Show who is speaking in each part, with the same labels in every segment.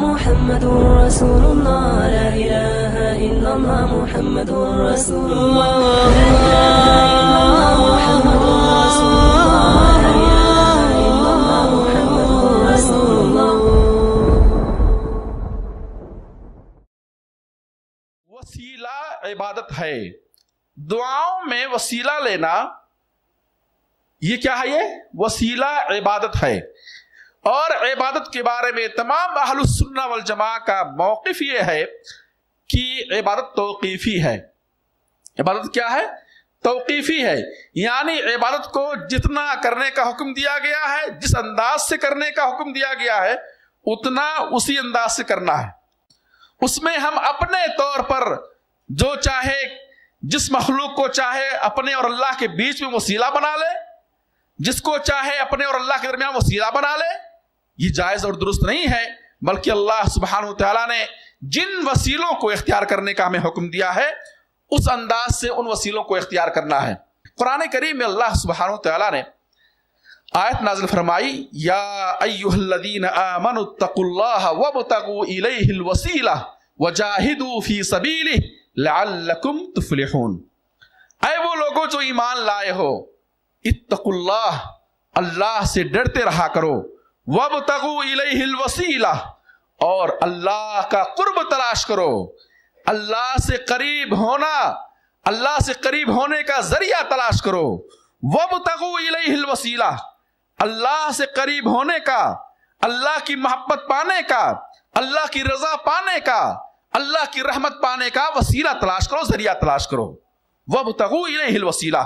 Speaker 1: محمد رسول اللہ لا الہ الا اللہ محمد رسول اللہ لا الہ الا اللہ محمد رسول اللہ لا الہ الا اللہ محمد رسول اللہ.
Speaker 2: وسیلہ عبادت ہے. دعاؤں میں وسیلہ لینا یہ کیا ہے؟ یہ وسیلہ عبادت ہے. اور عبادت کے بارے میں تمام اہل السنہ والجماعہ کا موقف یہ ہے کہ عبادت توقیفی ہے. عبادت کیا ہے؟ توقیفی ہے. یعنی عبادت کو جتنا کرنے کا حکم دیا گیا ہے، جس انداز سے کرنے کا حکم دیا گیا ہے، اتنا اسی انداز سے کرنا ہے. اس میں ہم اپنے طور پر جو چاہے، جس مخلوق کو چاہے اپنے اور اللہ کے بیچ میں وسیلہ بنا لے، جس کو چاہے اپنے اور اللہ کے درمیان وسیلہ بنا لے، یہ جائز اور درست نہیں ہے. بلکہ اللہ سبحانہ وتعالیٰ نے جن وسیلوں کو اختیار کرنے کا ہمیں حکم دیا ہے، اس انداز سے ان وسیلوں کو اختیار کرنا ہے. قرآن کریم میں اللہ سبحانہ وتعالیٰ نے آیت نازل فرمائی، یا ایھا الذین آمنوا اتقوا اللہ وابتغوا الیہ الوسیلہ وجاہدوا فی سبیلہ لعلکم تفلحون. اے وہ لوگوں جو ایمان لائے ہو، اتقوا اللہ، اللہ سے ڈرتے رہا کرو، وابتغوا الیہ الوسیلہ، اور اللہ کا قرب تلاش کرو. اللہ سے قریب ہونا، اللہ سے قریب ہونے کا ذریعہ تلاش کرو. وابتغوا الیہ الوسیلہ، اللہ سے قریب ہونے کا، اللہ کی محبت پانے کا، اللہ کی رضا پانے کا، اللہ کی رحمت پانے کا وسیلہ تلاش کرو، ذریعہ تلاش کرو. وابتغوا الیہ الوسیلہ،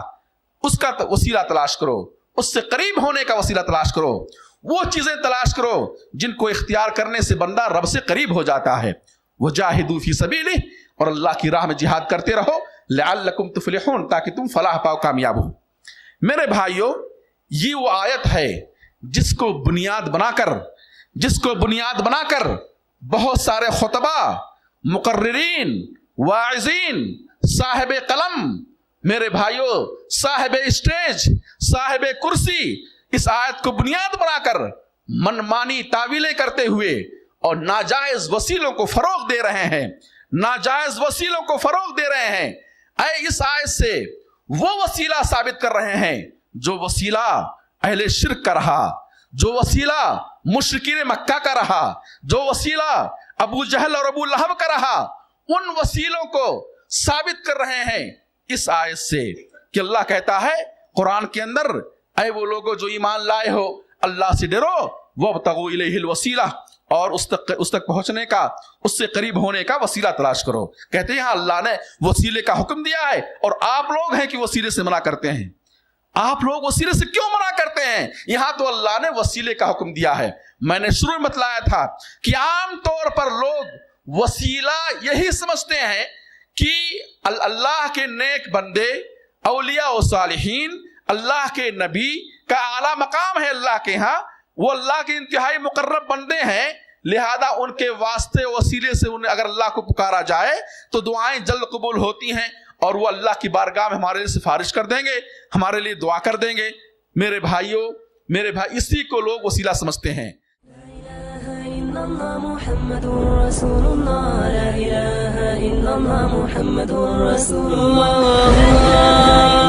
Speaker 2: اس کا وسیلہ تلاش کرو، اس سے قریب ہونے کا وسیلہ تلاش کرو. وہ چیزیں تلاش کرو جن کو اختیار کرنے سے بندہ رب سے قریب ہو جاتا ہے. وجاہدوا فی سبیلہ، اور اللہ کی راہ میں جہاد کرتے رہو، لعلکم تفلحون، تاکہ تم فلاح پاؤ، کامیاب ہو. میرے بھائیو، یہ وہ آیت ہے جس کو بنیاد بنا کر بہت سارے خطبہ، مقررین، واعظین، صاحب قلم، میرے بھائیو، صاحب اسٹیج، صاحب کرسی، اس آیت کو بنیاد بنا کر منمانی تعویلیں کرتے ہوئے اور ناجائز وسیلوں کو فروغ دے رہے ہیں، اس آیت سے وہ وسیلہ ثابت کر رہے ہیں جو وسیلہ اہل شرک کا رہا، جو وسیلہ مشرکین مکہ کا رہا، جو وسیلہ ابو جہل اور ابو لہب کا رہا. ان وسیلوں کو ثابت کر رہے ہیں اس آیت سے کہ اللہ کہتا ہے قرآن کے اندر، اے وہ لوگوں جو ایمان لائے ہو، اللہ سے ڈرو، وابتغوا الیہ الوسیلہ، اور اس تک پہنچنے کا، اس سے قریب ہونے کا وسیلہ تلاش کرو. کہتے ہیں اللہ نے وسیلے کا حکم دیا ہے، اور آپ لوگ ہیں کہ وسیلے سے منع کرتے ہیں. آپ لوگ وسیلے سے کیوں منع کرتے ہیں؟ یہاں تو اللہ نے وسیلے کا حکم دیا ہے. میں نے شروع میں بتلایا تھا کہ عام طور پر لوگ وسیلہ یہی سمجھتے ہیں کہ اللہ کے نیک بندے، اولیاء و صالحین، اللہ کے نبی کا اعلیٰ مقام ہے اللہ کے ہاں، وہ اللہ کے انتہائی مقرب بندے ہیں، لہذا ان کے واسطے وسیلے سے انہیں اگر اللہ کو پکارا جائے تو دعائیں جلد قبول ہوتی ہیں، اور وہ اللہ کی بارگاہ میں ہمارے لیے سفارش کر دیں گے، ہمارے لیے دعا کر دیں گے. میرے بھائی، اسی کو لوگ وسیلہ سمجھتے ہیں.
Speaker 1: محمد رسول اللہ لا الہ الا اللہ محمد رسول اللہ.